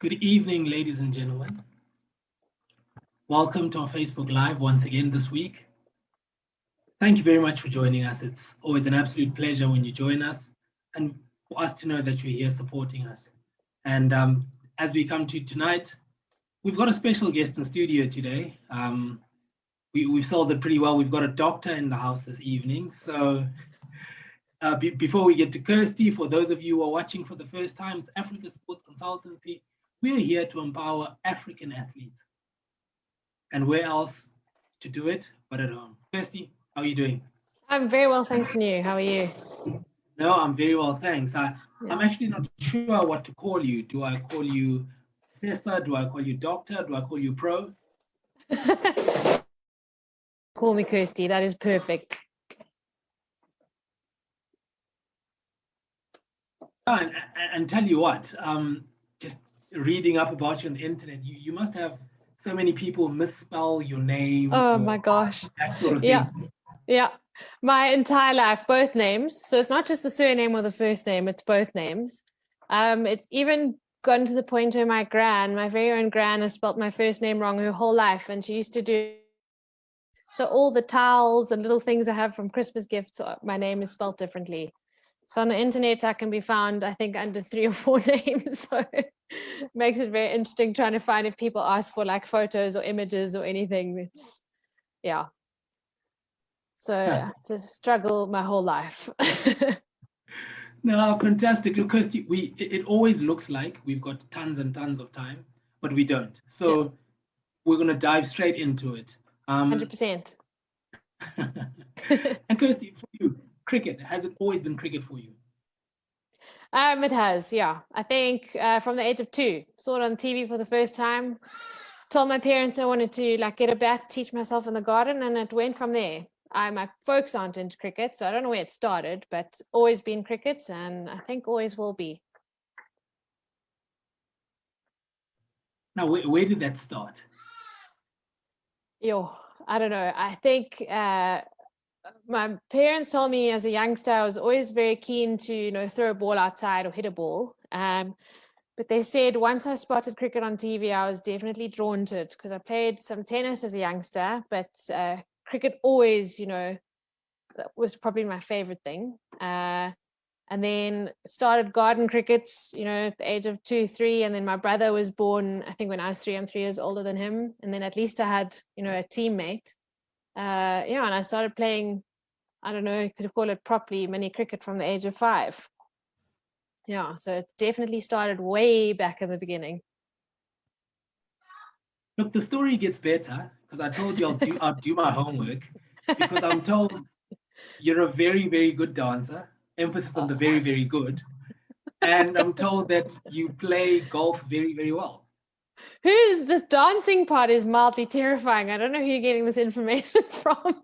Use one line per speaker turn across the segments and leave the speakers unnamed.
Good evening, ladies and gentlemen. Welcome to our Facebook Live once again this week. Thank you very much for joining us. It's always an absolute pleasure when you join us and for us to know that you're here supporting us. And as we come to tonight, we've got a special guest in studio today. We've sold it pretty well. We've got a doctor in the house this evening. So before we get to Kirstie, for those of you who are watching for the first time, it's Africa Sports Consultancy. We are here to empower African athletes. And where else to do it but at home? Kirstie, how are you doing?
I'm very well, thanks, and you? How are you?
No, I'm very well, thanks. I'm actually not sure what to call you. Do I call you professor? Do I call you doctor? Do I call you pro?
Call me Kirstie, that is perfect.
And tell you what, just reading up about you on the internet, you must have so many people misspell your name.
Oh my gosh.
That sort of thing.
Yeah. My entire life, both names. So it's not just the surname or the first name, it's both names. It's even gotten to the point where my very own gran has spelt my first name wrong her whole life. And she used to do, so all the towels and little things I have from Christmas gifts, my name is spelt differently. So on the internet, I can be found, I think, under 3 or 4 names. So it makes it very interesting trying to find if people ask for like photos or images or anything. It's, yeah. So it's a struggle my whole life.
No, fantastic. Kirstie, it always looks like we've got tons and tons of time, but we don't. So we're going to dive straight into it.
100%.
And Kirstie, for you, cricket, has it always been cricket for you?
It has, yeah. I think from the age of 2, saw it on TV for the first time, told my parents I wanted to like get a bat, teach myself in the garden, and it went from there. My folks aren't into cricket, so I don't know where it started, but always been cricket, and I think always will be.
Now, where did that start?
I don't know. I think my parents told me as a youngster I was always very keen to throw a ball outside or hit a ball, but they said once I spotted cricket on TV I was definitely drawn to it because I played some tennis as a youngster, but cricket always that was probably my favorite thing, and then started garden cricket at the age of 2, 3, and then my brother was born I think when I was 3. I'm 3 years older than him, and then at least I had a teammate. And I started playing, I don't know, you could call it properly, mini cricket from the age of 5. Yeah, so it definitely started way back in the beginning.
Look, the story gets better because I told you I'll do my homework, because I'm told you're a very, very good dancer, emphasis on the very, very good. And I'm told that you play golf very, very well.
This dancing part is mildly terrifying. I don't know who you're getting this information from.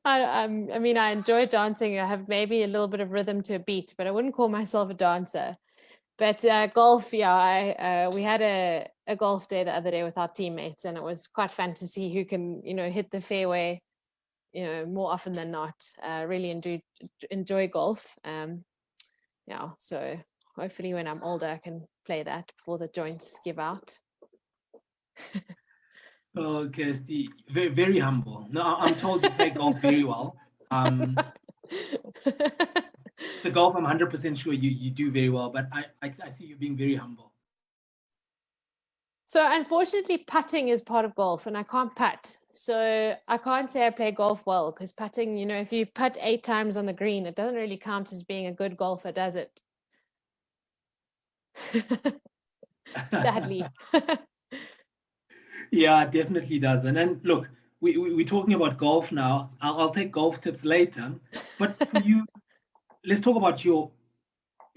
I mean, I enjoy dancing. I have maybe a little bit of rhythm to a beat, but I wouldn't call myself a dancer. But golf, we had a golf day the other day with our teammates, and it was quite fun to see who can, hit the fairway, more often than not. Really enjoy golf. So hopefully when I'm older, I can play that before the joints give out.
Oh, Kirstie, very, very humble. No, I'm told you play golf very well. The golf, I'm 100% sure you do very well, but I see you being very humble.
So unfortunately, putting is part of golf, and I can't putt. So I can't say I play golf well, because putting, if you putt 8 times on the green, it doesn't really count as being a good golfer, does it? Sadly.
Yeah, it definitely doesn't. And look, we're talking about golf now. I'll take golf tips later. But for you, let's talk about your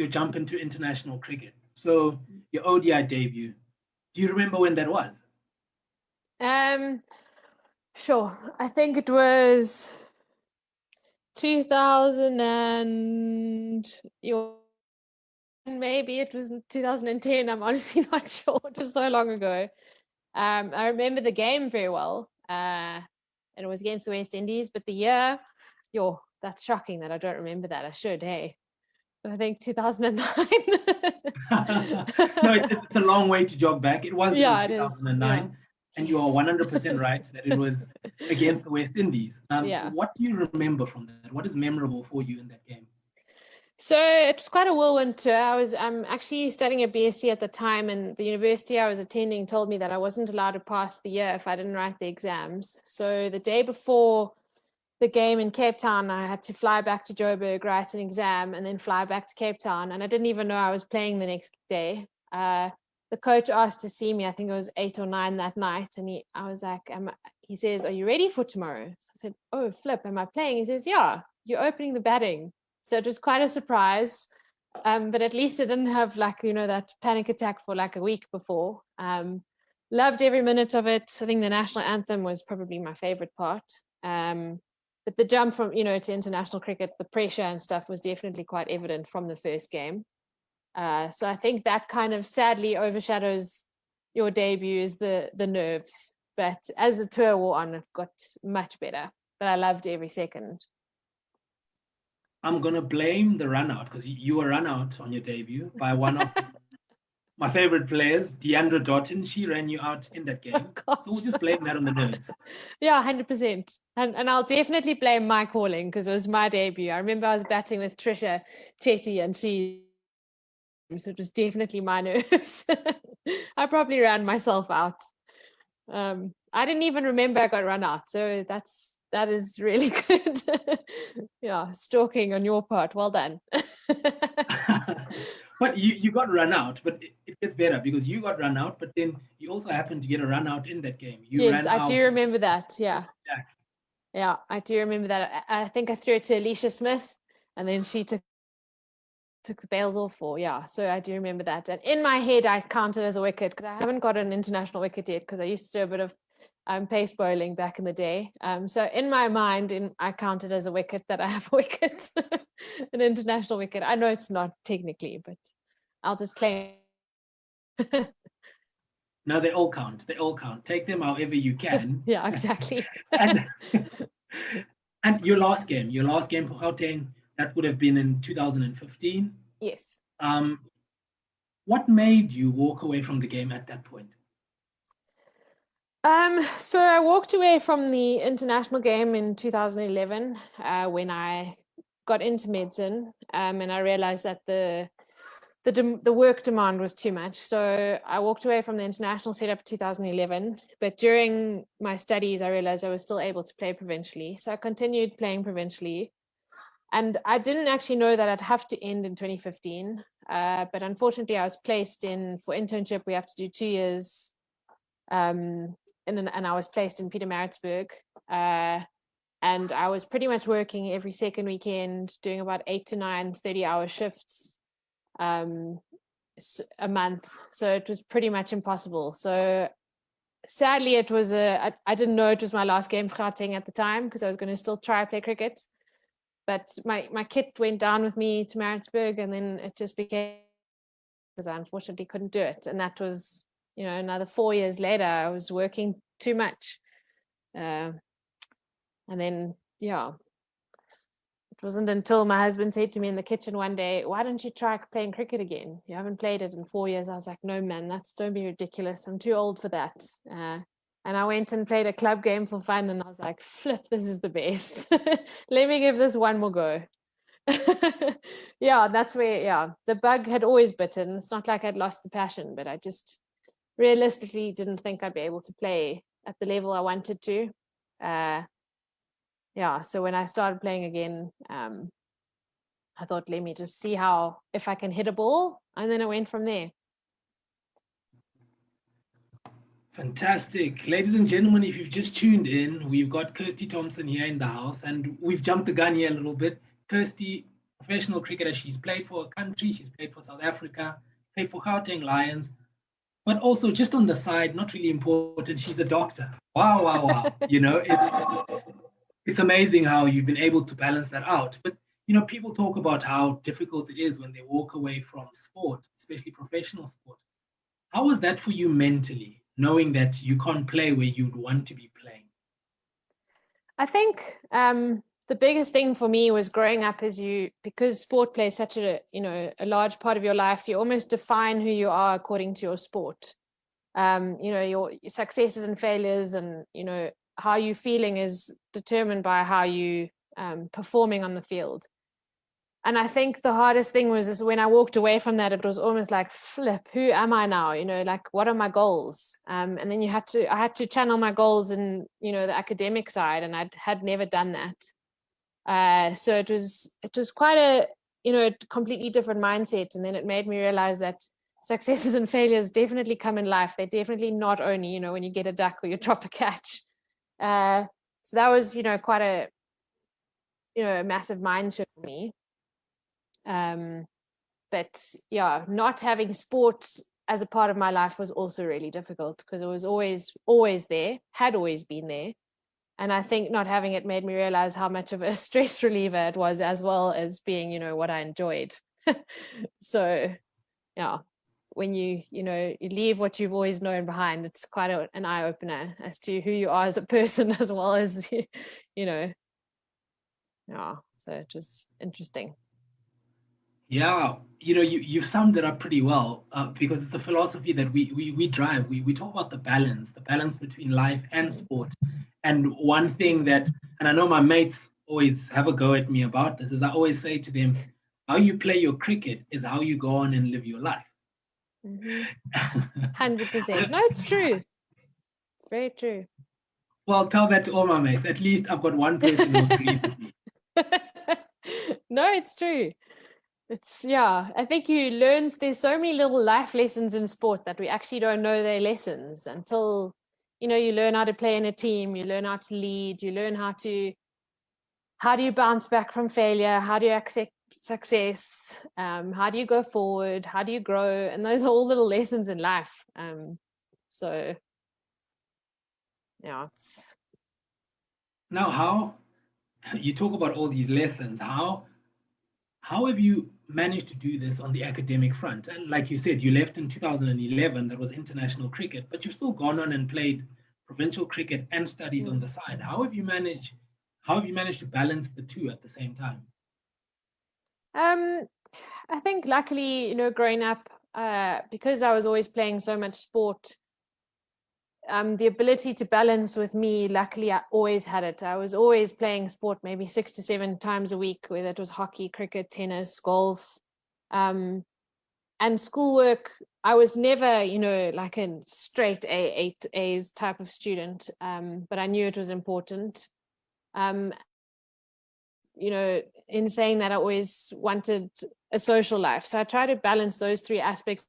jump into international cricket. So your ODI debut. Do you remember when that was?
Sure. I think it was 2000 and maybe it was 2010. I'm honestly not sure. It was so long ago. I remember the game very well, and it was against the West Indies, but the year, that's shocking that I don't remember that. I should, hey. I think 2009.
no, it's a long way to jog back. It was
Yeah,
in
it is.
2009,
Yeah.
and you are 100% right that it was against the West Indies.
Yeah.
What do you remember from that? What is memorable for you in that game?
So it was quite a whirlwind tour. I was actually studying a BSc at the time, and the university I was attending told me that I wasn't allowed to pass the year if I didn't write the exams. So the day before the game in Cape Town, I had to fly back to Joburg, write an exam, and then fly back to Cape Town. And I didn't even know I was playing the next day. The coach asked to see me. I think it was 8 or 9 that night, and I was like, he says, "Are you ready for tomorrow?" So I said, "Oh, flip, am I playing?" He says, "Yeah, you're opening the batting." So it was quite a surprise, but at least I didn't have that panic attack for like a week before. Loved every minute of it. I think the national anthem was probably my favorite part. But the jump from to international cricket, the pressure and stuff was definitely quite evident from the first game. So I think that kind of sadly overshadows your debut is the nerves. But as the tour wore on, it got much better. But I loved every second.
I'm going to blame the run out because you were run out on your debut by one of my favorite players, Deandra Doughton. She ran you out in that game.
Oh,
so we'll just blame that on the nerds.
Yeah, 100%. And I'll definitely blame my calling because it was my debut. I remember I was batting with Trisha Chetty and so it was definitely my nerves. I probably ran myself out. I didn't even remember I got run out. So that is really good. Yeah, stalking on your part. Well done.
But you got run out, but it gets better because you got run out, but then you also happened to get a run out in that game. You
yes,
ran
I
out.
do remember that. Yeah. Yeah, I do remember that. I think I threw it to Alicia Smith and then she took the bails off for. Yeah, so I do remember that. And in my head, I counted as a wicket because I haven't got an international wicket yet because I used to do a bit of pace bowling back in the day. So in my mind, I counted as a wicket that I have a wicket, an international wicket. I know it's not technically, but I'll just claim.
No, they all count. They all count. Take them however you can.
Yeah, exactly.
and your last game for Gauteng, that would have been in 2015.
Yes.
What made you walk away from the game at that point?
So I walked away from the international game in 2011 when I got into medicine, and I realized that the work demand was too much. So I walked away from the international setup in 2011. But during my studies, I realized I was still able to play provincially. So I continued playing provincially. And I didn't actually know that I'd have to end in 2015. But unfortunately, I was placed for internship. We have to do 2 years. And I was placed in Pietermaritzburg. And I was pretty much working every second weekend, doing about 8 to 9 30-hour shifts a month. So it was pretty much impossible. So sadly, it was I didn't know it was my last game for Gauteng at the time because I was going to still try play cricket. But my kit went down with me to Maritzburg, and then it just became because I unfortunately couldn't do it. And that was, another 4 years later, I was working too much. And then, yeah, it wasn't until my husband said to me in the kitchen one day, "Why don't you try playing cricket again? You haven't played it in 4 years." I was like, "No, man, don't be ridiculous. I'm too old for that." And I went and played a club game for fun, and I was like, "Flip, this is the best. Let me give this one more go." Yeah, that's where, the bug had always bitten. It's not like I'd lost the passion, but I just realistically didn't think I'd be able to play at the level I wanted to. So when I started playing again, I thought, let me just see if I can hit a ball, and then it went from there.
Fantastic. Ladies and gentlemen, if you've just tuned in, we've got Kirstie Thomson here in the house, and we've jumped the gun here a little bit. Kirstie, professional cricketer, she's played for a country, she's played for South Africa, played for Gauteng Lions, but also just on the side, not really important, she's a doctor. Wow. It's amazing how you've been able to balance that out. But, people talk about how difficult it is when they walk away from sport, especially professional sport. How was that for you mentally, knowing that you can't play where you'd want to be playing?
I think the biggest thing for me was growing up because sport plays such a large part of your life, you almost define who you are according to your sport. Your successes and failures and, how you feeling is determined by how you performing on the field. And I think the hardest thing was when I walked away from that, it was almost like, flip, who am I now? Like, what are my goals? And then I had to channel my goals in, the academic side, and I had never done that. So it was quite a completely different mindset. And then it made me realize that successes and failures definitely come in life. They're definitely not only, when you get a duck or you drop a catch. So that was, quite a, a massive mind shift for me. But yeah, not having sports as a part of my life was also really difficult because it was always there, had always been there. And I think not having it made me realize how much of a stress reliever it was, as well as being, what I enjoyed. So yeah, when you leave what you've always known behind, it's quite an eye-opener as to who you are as a person, as well as yeah, so it was interesting.
Yeah, you've summed it up pretty well, because it's a philosophy that we drive. We talk about the balance between life and sport. And one thing that, and I know my mates always have a go at me about this, is I always say to them, how you play your cricket is how you go on and live your life.
100%. No, it's true. It's very true.
Well, tell that to all my mates. At least I've got one person who agrees with me.
No, it's true. I think there's so many little life lessons in sport that we actually don't know they're lessons until, you learn how to play in a team, you learn how to lead, you learn how do you bounce back from failure, how do you accept success, how do you go forward, how do you grow, and those are all little lessons in life. So yeah,
Now, how you talk about all these lessons, how have you managed to do this on the academic front? And like you said, you left in 2011, that was international cricket, but you've still gone on and played provincial cricket and studies on the side. How have you managed to balance the two at the same time?
I think luckily, growing up, because I was always playing so much sport, the ability to balance with me, luckily I always had it. I was always playing sport maybe 6 to 7 times a week, whether it was hockey, cricket, tennis, golf, and schoolwork. I was never, like a straight A, 8 A's type of student, but I knew it was important. In saying that, I always wanted a social life. So I try to balance those three aspects.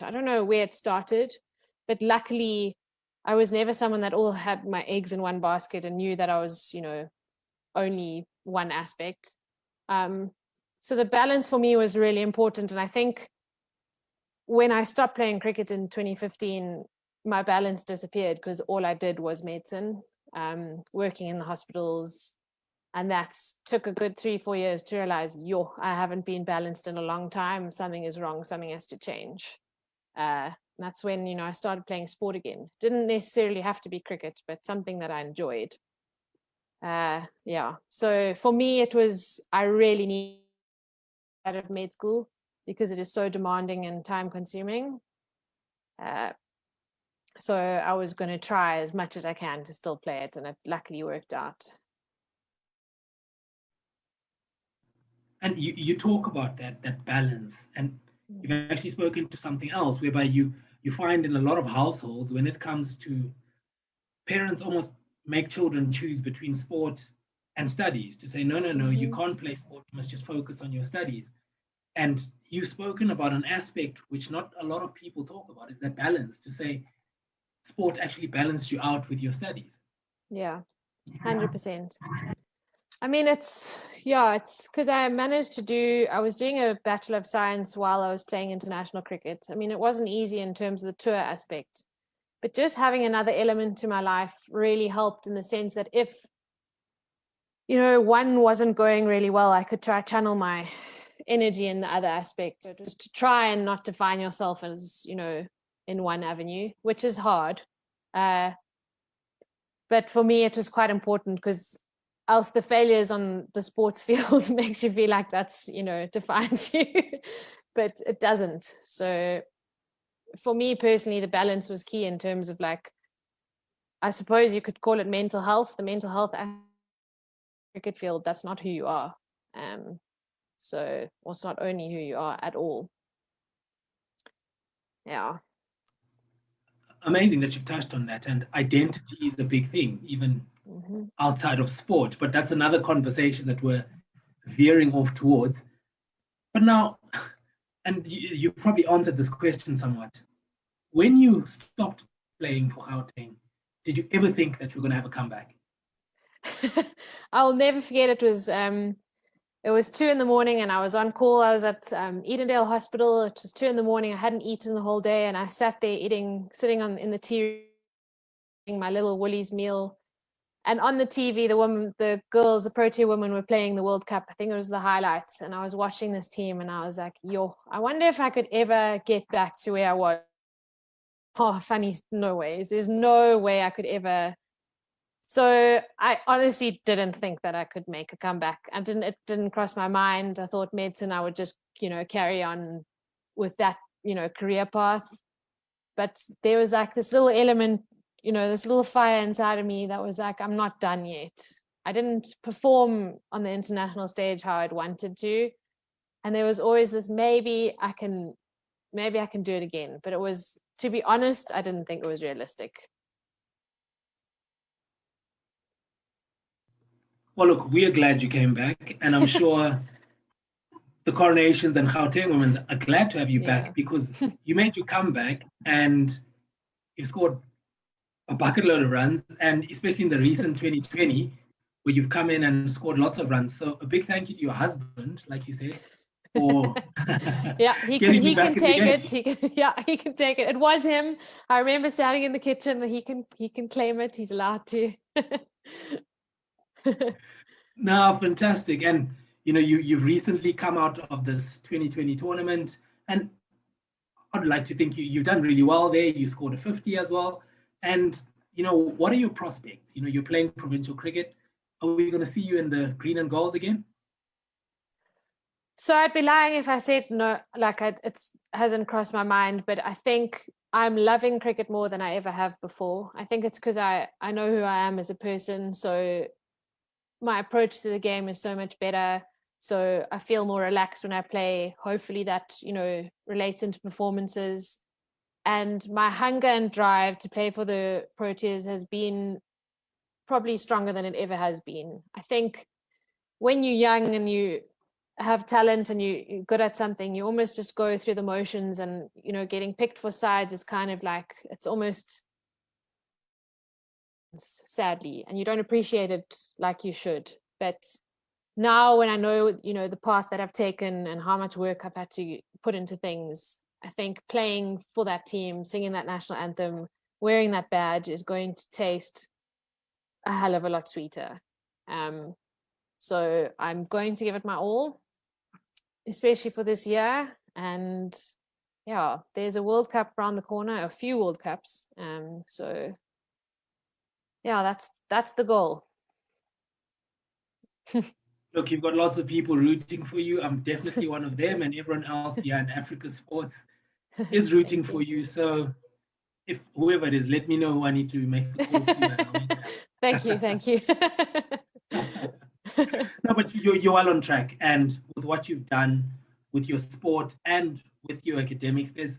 I don't know where it started, but luckily I was never someone that all had my eggs in one basket and knew that I was, only one aspect. So the balance for me was really important. And I think when I stopped playing cricket in 2015, my balance disappeared because all I did was medicine, working in the hospitals. And that took a good 3-4 years to realize, I haven't been balanced in a long time. Something is wrong. Something has to change. That's when, I started playing sport again. Didn't necessarily have to be cricket, but something that I enjoyed. So for me, I really need out of med school because it is so demanding and time consuming. So I was going to try as much as I can to still play it, and it luckily worked out.
And you talk about that balance, and you've actually spoken to something else whereby you find in a lot of households, when it comes to parents almost make children choose between sport and studies, to say, no, you can't play sport, you must just focus on your studies. And you've spoken about an aspect which not a lot of people talk about, is that balance, to say sport actually balanced you out with your studies.
Yeah, 100%. I mean, it's because I was doing a Bachelor of Science while I was playing international cricket. I mean, it wasn't easy in terms of the tour aspect, but just having another element to my life really helped in the sense that if, one wasn't going really well, I could try channel my energy in the other aspect. So just to try and not define yourself as, in one avenue, which is hard. But but for me, it was quite important, because else the failures on the sports field makes you feel like that's, defines you, but it doesn't. So for me personally, the balance was key in terms of, like, I suppose you could call it mental health. The mental health cricket field, that's not who you are. So, well, it's not only who you are at all. Yeah.
Amazing that you've touched on that. And identity is a big thing, even outside of sport. But that's another conversation that we're veering off towards. But now, and you probably answered this question somewhat. When you stopped playing for Gauteng, did you ever think that you were going to have a comeback?
I'll never forget. It was 2 a.m. and I was on call. I was at Edendale Hospital. It was 2 a.m. I hadn't eaten the whole day, and I sat there sitting in the tea, eating my little Woolies meal. And on the TV, the girls, the Protea women were playing the World Cup. I think it was the highlights. And I was watching this team and I was like, I wonder if I could ever get back to where I was. Oh, funny, no ways. There's no way I could ever. So I honestly didn't think that I could make a comeback. It didn't cross my mind. I thought medicine, I would just, carry on with that, career path. But there was like this little element, this little fire inside of me that was like, I'm not done yet. I didn't perform on the international stage how I'd wanted to. And there was always this, maybe I can do it again. But it was, to be honest, I didn't think it was realistic.
Well, look, we are glad you came back. And I'm sure the Coronations and Gauteng women are glad to have you back, because you made your comeback and you scored a bucket load of runs, and especially in the recent 2020, where you've come in and scored lots of runs. So a big thank you to your husband, like you said, for
he can take it. He can take it. It was him. I remember standing in the kitchen. He can claim it. He's allowed to.
No, fantastic. And you've recently come out of this 2020 tournament, and I'd like to think you've done really well there. You scored a 50 as well. And, what are your prospects? You're playing provincial cricket. Are we going to see you in the green and gold again?
So I'd be lying if I said no, like it hasn't crossed my mind, but I think I'm loving cricket more than I ever have before. I think it's because I know who I am as a person. So my approach to the game is so much better. So I feel more relaxed when I play. Hopefully that, relates into performances. And my hunger and drive to play for the Proteas has been probably stronger than it ever has been. I think when you're young and you have talent and you're good at something, you almost just go through the motions, and, getting picked for sides is kind of like, it's almost, sadly, and you don't appreciate it like you should. But now when I know, the path that I've taken and how much work I've had to put into things, I think playing for that team, singing that national anthem, wearing that badge is going to taste a hell of a lot sweeter. So I'm going to give it my all, especially for this year. And yeah, there's a World Cup around the corner, a few World Cups. So yeah, that's the goal.
Look, you've got lots of people rooting for you. I'm definitely one of them, and everyone else behind Africa Sports is rooting for you. So if whoever it is, let me know who I need to make the call to.
Thank you.
No, but you're well on track, and with what you've done with your sport and with your academics,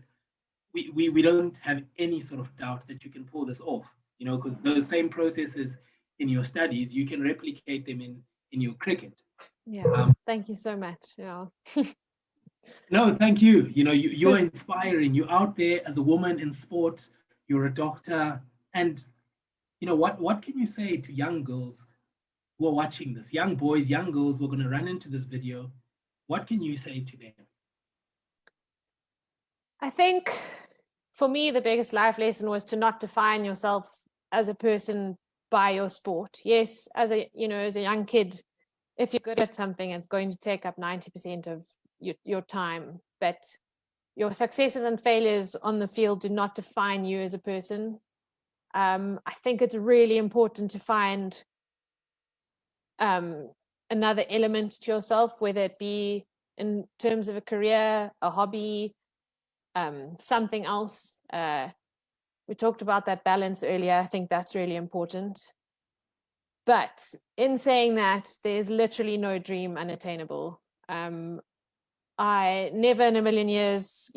we don't have any sort of doubt that you can pull this off. Because those same processes in your studies, you can replicate them in your cricket.
Yeah. Thank you so much. Yeah.
No, thank you. You're inspiring. You're out there as a woman in sport. You're a doctor, and what can you say to young girls who are watching this? Young boys, young girls who are going to run into this video. What can you say to them?
I think for me, the biggest life lesson was to not define yourself as a person by your sport. Yes, as a young kid, if you're good at something, it's going to take up 90% of your time. But your successes and failures on the field do not define you as a person. I think it's really important to find another element to yourself, whether it be in terms of a career, a hobby, something else. We talked about that balance earlier. I think that's really important. But in saying that, there's literally no dream unattainable. I never in a million years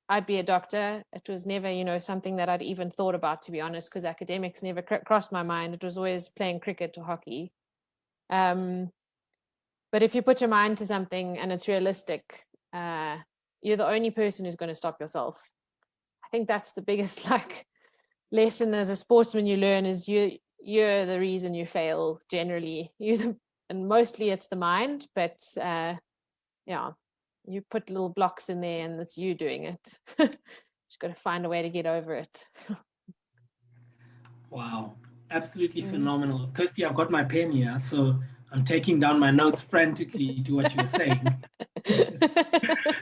I'd be a doctor. It was never, something that I'd even thought about, to be honest, because academics never crossed my mind. It was always playing cricket or hockey. But if you put your mind to something and it's realistic, you're the only person who's going to stop yourself. I think that's the biggest lesson as a sportsman you learn is you're the reason you fail generally. And mostly it's the mind, but you put little blocks in there and it's you doing it. Just got to find a way to get over it.
Wow, absolutely phenomenal. Kirstie, I've got my pen here, so I'm taking down my notes frantically to what you were saying.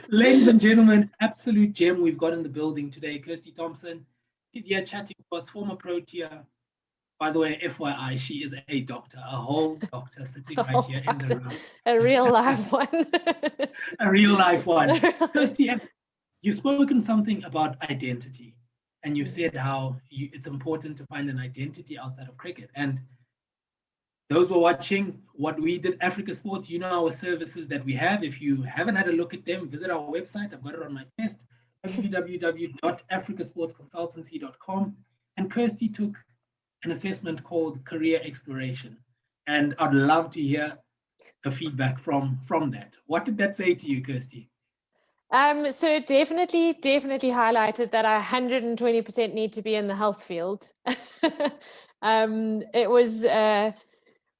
Ladies and gentlemen, absolute gem we've got in the building today. Kirstie Thomson, she's here chatting to us, former Protea. By the way, FYI, she is a doctor, a whole doctor sitting right here in the room.
A real life one.
A real life one. Kirstie, you've spoken something about identity, and you said how it's important to find an identity outside of cricket. And those who are watching what we did, Africa Sports, our services that we have. If you haven't had a look at them, visit our website. I've got it on my chest, www.africasportsconsultancy.com. And Kirstie took an assessment called Career Exploration. And I'd love to hear the feedback from that. What did that say to you, Kirstie?
So it definitely highlighted that I 120% need to be in the health field. It was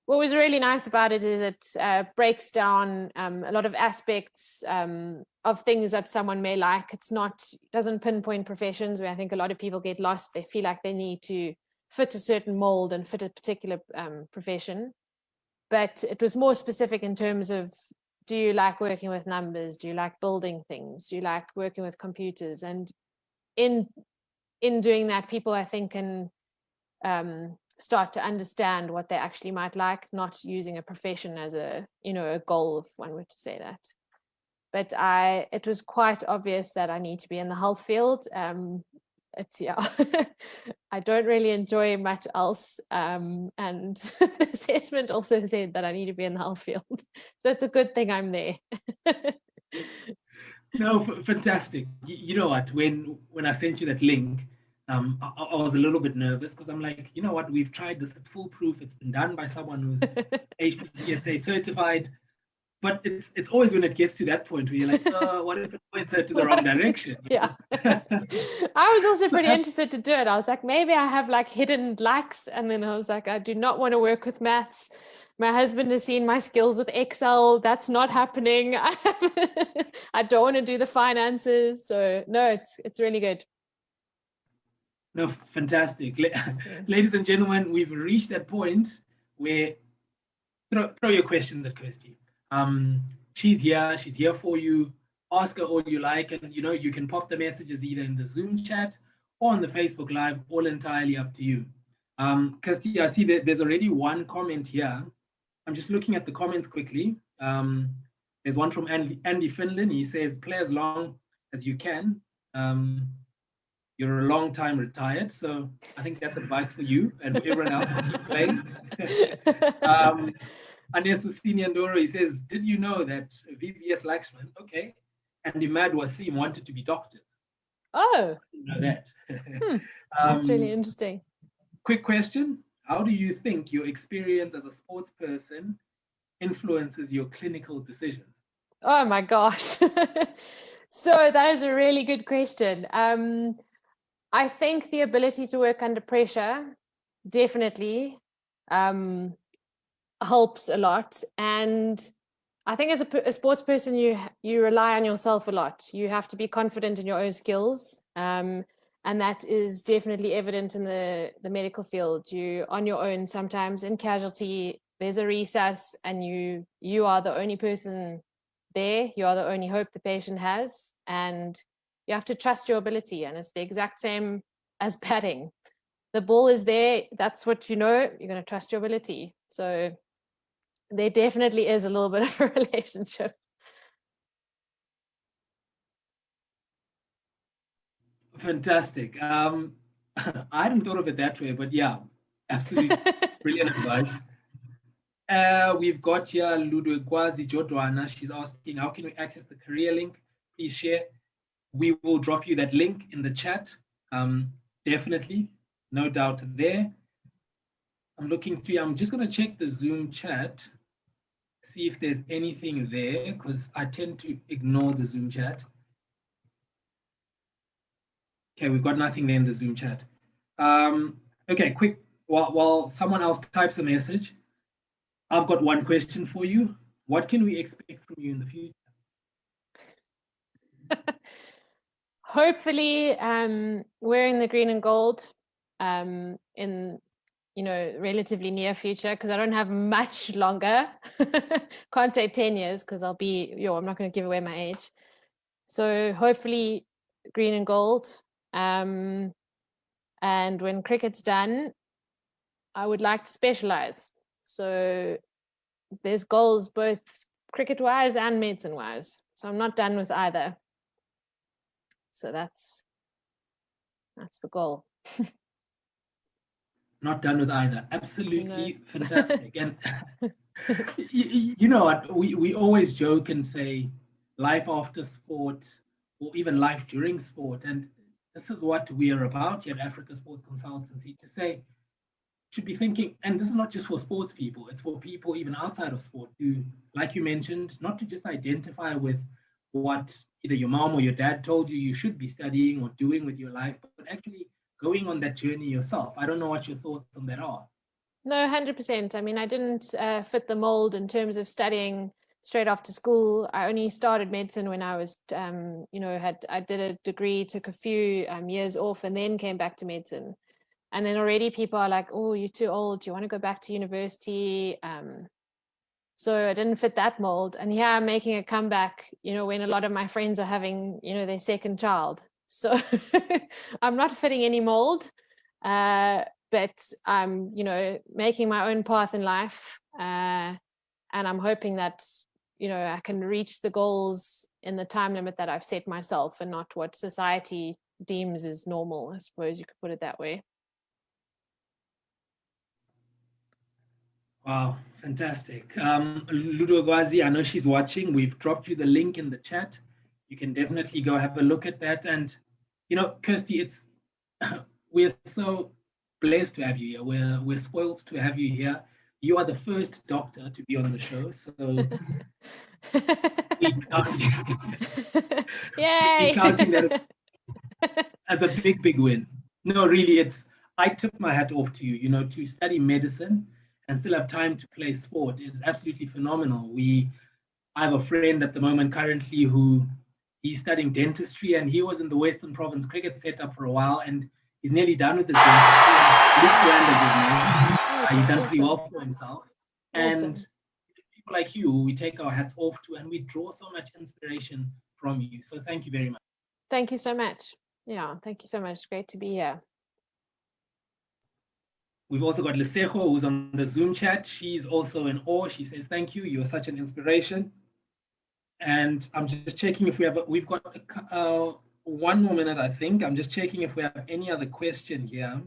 what was really nice about it is it breaks down a lot of aspects of things that someone may like. Doesn't pinpoint professions where I think a lot of people get lost. They feel like they need to fit a certain mold and fit a particular profession. But it was more specific in terms of, do you like working with numbers? Do you like building things? Do you like working with computers? And in doing that, people, I think, can start to understand what they actually might like, not using a profession as a goal, if one were to say that. But it was quite obvious that I need to be in the health field. I don't really enjoy much else, and the assessment also said that I need to be in the health field, so it's a good thing I'm there.
No, fantastic. You know what, when I sent you that link, I was a little bit nervous because I'm like, you know what, we've tried this, it's foolproof, it's been done by someone who's HPCSA certified. But it's always when it gets to that point where you're like, what if it points her to the wrong direction?
Yeah. I was also pretty interested to do it. I was like, maybe I have hidden likes. And then I was like, I do not want to work with maths. My husband has seen my skills with Excel. That's not happening. I don't want to do the finances. So no, it's really good.
No, fantastic. Ladies and gentlemen, we've reached that point where throw your questions at Kirstie. She's here for you. Ask her all you like, and you can pop the messages either in the Zoom chat or on the Facebook Live, all entirely up to you. Kirstie, I see that there's already one comment here. I'm just looking at the comments quickly. There's one from Andy Finland. He says, play as long as you can. You're a long time retired, so I think that's advice for you and for everyone else to keep playing. Anes Usini Andoro, he says, did you know that VVS Lakshman, okay, and Imad Wasim wanted to be doctors?
Oh.
I didn't know that.
That's really interesting.
Quick question. How do you think your experience as a sports person influences your clinical decisions?
Oh my gosh. So that is a really good question. I think the ability to work under pressure definitely helps a lot. And I think as a sports person, you rely on yourself a lot. You have to be confident in your own skills. And that is definitely evident in the medical field. You're on your own sometimes in casualty. There's a recess and you are the only person there. You are the only hope the patient has. And you have to trust your ability. And it's the exact same as batting. The ball is there. That's what you know. You're going to trust your ability. So there definitely is a little bit of a relationship.
Fantastic. I hadn't thought of it that way, but yeah, absolutely brilliant advice. We've got here Ludwigwazi Jodwana. She's asking, how can we access the career link? Please share. We will drop you that link in the chat. Definitely, no doubt there. I'm looking through, I'm just going to check the Zoom chat, see if there's anything there, because I tend to ignore the Zoom chat. Okay, we've got nothing there in the Zoom chat. Okay, quick, while someone else types a message, I've got one question for you. What can we expect from you in the future?
Hopefully, wearing the green and gold in relatively near future, because I don't have much longer. Can't say 10 years because I'm not going to give away my age. So hopefully green and gold. And when cricket's done, I would like to specialize. So there's goals both cricket-wise and medicine-wise. So I'm not done with either. So that's the goal.
Not done with either. Absolutely fantastic. And you know what? We always joke and say life after sport, or even life during sport. And this is what we are about here at Africa Sports Consultancy, to say, should be thinking, and this is not just for sports people, it's for people even outside of sport, who, like you mentioned, not to just identify with what either your mom or your dad told you should be studying or doing with your life, but actually going on that journey yourself. I don't know what your thoughts on that are.
No, 100%. I mean, I didn't fit the mold in terms of studying straight after school. I only started medicine when I was, I did a degree, took a few years off, and then came back to medicine. And then already people are like, oh, you're too old. Do you want to go back to university? So I didn't fit that mold. And here I'm making a comeback, when a lot of my friends are having, their second child. So I'm not fitting any mold, but I'm, making my own path in life. And I'm hoping that, I can reach the goals in the time limit that I've set myself, and not what society deems as normal. I suppose you could put it that way.
Wow, fantastic. Ludo Gwazi, I know she's watching. We've dropped you the link in the chat. You can definitely go have a look at that. And, Kirstie, we're so blessed to have you here. We're spoiled to have you here. You are the first doctor to be on the show, so we're counting that as a big, big win. No, really, I tip my hat off to you. To study medicine and still have time to play sport is absolutely phenomenal. I have a friend at the moment currently who he's studying dentistry, and he was in the Western Province cricket setup for a while, and he's nearly done with his dentistry. Luke Rand is his name. He's done pretty well for himself.
Awesome.
And people like you, we take our hats off to, and we draw so much inspiration from you. So thank you very much.
Thank you so much. Yeah, thank you so much. Great to be here.
We've also got Lisejo, who's on the Zoom chat. She's also in awe. She says, thank you. You're such an inspiration. And I'm just checking if we've got 1 more minute, I think. I'm just checking if we have any other question here.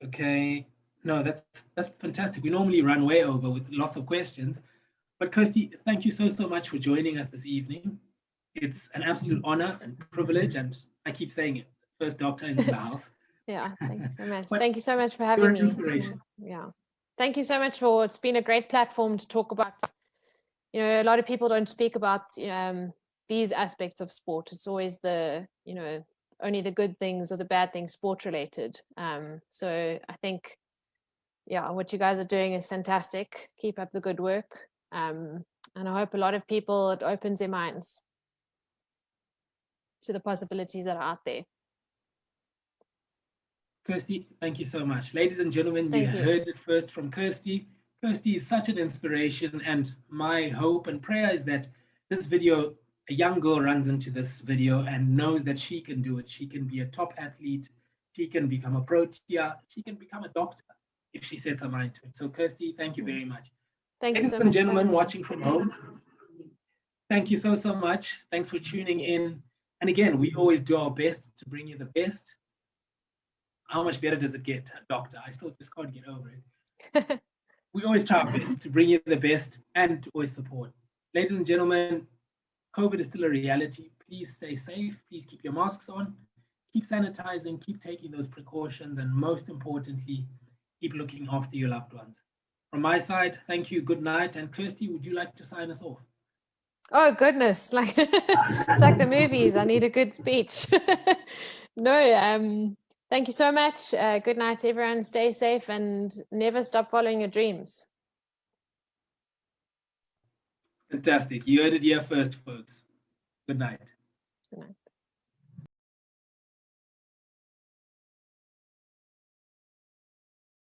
Okay. No, that's fantastic. We normally run way over with lots of questions. But Kirstie, thank you so much for joining us this evening. It's an absolute honor and privilege. And I keep saying it, first doctor in the house.
Yeah, thank you so much. Thank you so much for having me. Yeah, thank you so much it's been a great platform to talk about. A lot of people don't speak about these aspects of sport. It's always the only the good things or the bad things sport related. So I think, what you guys are doing is fantastic. Keep up the good work, and I hope a lot of people, it opens their minds to the possibilities that are out there.
Kirstie, thank you so much. Ladies and gentlemen, you heard it first from Kirstie. Kirstie is such an inspiration, and my hope and prayer is that this video a young girl runs into this video and knows that she can do it. She can be a top athlete. She can become a protea. She can become a doctor if she sets her mind to it. So Kirstie, thank you very much.
Thank you
Ladies
so
and
much.
gentlemen watching from home, thank you so much. Thanks for tuning in. And again, we always do our best to bring you the best. How much better does it get, doctor? I still just can't get over it. We always try our best to bring you the best and to always support. Ladies and gentlemen, COVID is still a reality. Please stay safe. Please keep your masks on. Keep sanitizing. Keep taking those precautions. And most importantly, keep looking after your loved ones. From my side, thank you. Good night. And Kirstie, would you like to sign us off?
Oh, goodness. Like it's like the movies. I need a good speech. No, thank you so much. Good night, everyone. Stay safe and never stop following your dreams.
Fantastic. You heard it here first, folks. Good night.
Good night.